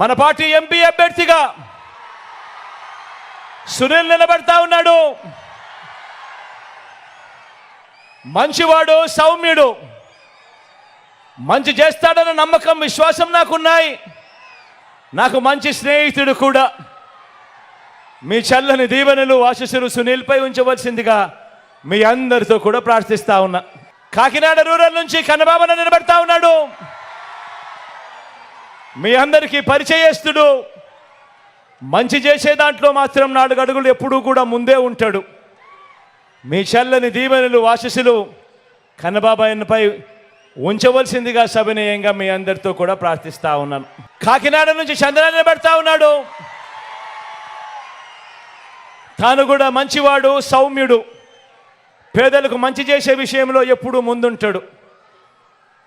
మన party MP అభ్యర్థిగా సునీల్ నిలబడతా ఉన్నాడు. మంచివాడు, సౌమ్యుడు, మంచి చేస్తాడన్న నమ్మకం, విశ్వాసం నాకున్నాయి. నాకు మంచి స్నేహితుడు కూడా. మీ చల్లని దీవెనలు, ఆశీస్సులు సునీల్పై ఉంచవలసిందిగా మీ అందరితో కూడా ప్రార్థిస్తా ఉన్నా. కాకినాడ రూరల్ నుంచి కన్నబాబున నిలబడతా ఉన్నాడు. మీ అందరికీ పరిచయస్తుడు. మంచి చేసే దాంట్లో మాత్రం 4 అడుగులు ఎప్పుడూ కూడా ముందే ఉంటాడు. మీ చల్లని దీవెనలు, ఆశీస్సులు కన్నబాబాయన్పై ఉంచవలసిందిగా సవినయంగా మీ అందరితో కూడా ప్రార్థిస్తా ఉన్నాను. కాకినాడ నుంచి చంద్ర నిలబడతా ఉన్నాడు. తాను కూడా మంచివాడు, సౌమ్యుడు, పేదలకు మంచి చేసే విషయంలో ఎప్పుడూ ముందుంటాడు.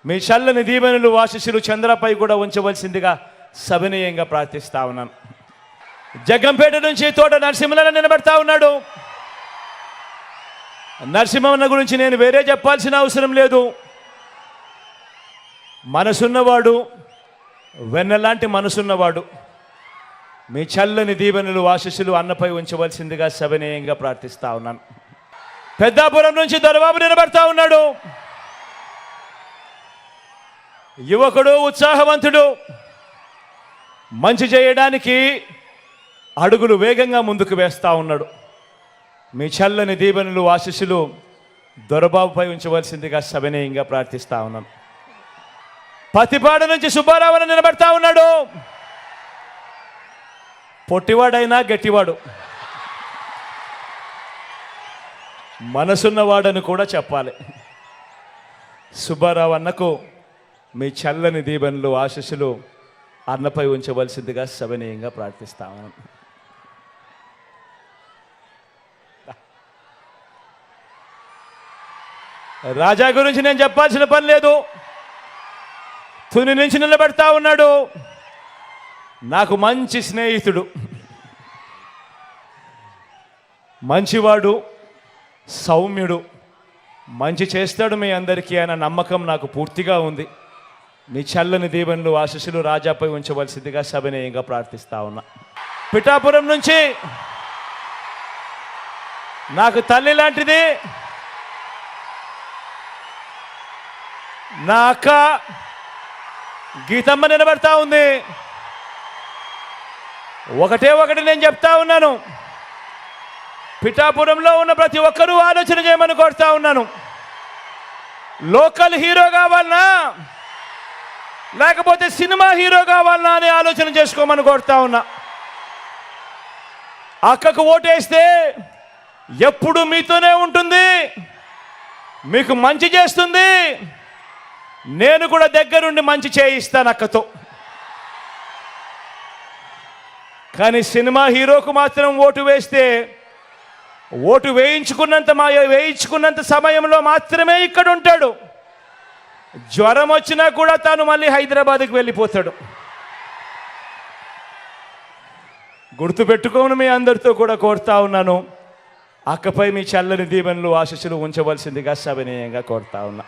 మీ చల్లని దీవెనలు, ఆశీస్సులు చంద్రపై కూడా ఉంచవలసిందిగా సవినయంగా ప్రార్థిస్తా ఉన్నాను. జగ్గంపేట నుంచి తోట నరసింహన నిలబడతా ఉన్నాడు. నరసింహన్న గురించి నేను వేరే చెప్పాల్సిన అవసరం లేదు. మనసున్నవాడు, వెన్నలాంటి మనసున్నవాడు. మీ చల్లని దీవెనలు, ఆశీస్సులు అన్నపై ఉంచవలసిందిగా సవినయంగా ప్రార్థిస్తా ఉన్నాను. పెద్దాపురం నుంచి దొరబాబు నిలబడతా ఉన్నాడు. యువకుడు, ఉత్సాహవంతుడు, మంచి చేయడానికి అడుగులు వేగంగా ముందుకు వేస్తా ఉన్నాడు. మీ చల్లని దీవెనలు, ఆశీస్సులు దొరబాబుపై ఉంచవలసిందిగా సవినయంగా ప్రార్థిస్తా ఉన్నాను. పతిపాడు నుంచి సుబ్బారావు నిలబడతా ఉన్నాడు. పొట్టివాడైనా గట్టివాడు, మనసున్నవాడని కూడా చెప్పాలి. సుబ్బారావు అన్నకు మీ చల్లని దీవెనలు, ఆశీస్సులు అన్నపై ఉంచవలసిందిగా సవినయంగా ప్రార్థిస్తాము. రాజా గురించి నేను చెప్పాల్సిన పని లేదు. తుని నుంచి నిలబెడతా ఉన్నాడు. నాకు మంచి స్నేహితుడు, మంచివాడు, సౌమ్యుడు, మంచి చేస్తాడు మీ అందరికీ అన్న నమ్మకం నాకు పూర్తిగా ఉంది. మీ చల్లని దీవెనలు, ఆశీస్సులు రాజాపై ఉంచవలసిందిగా సవినయంగా ప్రార్థిస్తా ఉన్నా. పిఠాపురం నుంచి నాకు తల్లి లాంటిది నా అక్క గీతమ్మ నిలబడతా ఉంది. ఒకటి నేను చెప్తా ఉన్నాను. పిఠాపురంలో ఉన్న ప్రతి ఒక్కరూ ఆలోచన చేయమని కోరుతా ఉన్నాను. లోకల్ హీరో కావాలనా లేకపోతే సినిమా హీరో కావాలనా అని ఆలోచన చేసుకోమని కోరుతా ఉన్నా. అక్కకు ఓటేస్తే ఎప్పుడు మీతోనే ఉంటుంది, మీకు మంచి చేస్తుంది. నేను కూడా దగ్గరుండి మంచి చేయిస్తాను అక్కతో. కానీ సినిమా హీరోకు మాత్రం ఓటు వేస్తే ఓటు వేయించుకున్నంత సమయంలో మాత్రమే ఇక్కడ ఉంటాడు. జ్వరం వచ్చినా కూడా తాను మళ్ళీ హైదరాబాద్కి వెళ్ళిపోతాడు. గుర్తుపెట్టుకోమని మీ అందరితో కూడా కోరుతా ఉన్నాను. అక్కపై మీ చల్లని దీవెనలు, ఆశీస్సులు ఉంచవలసిందిగా సవినయంగా కోరుతా ఉన్నా.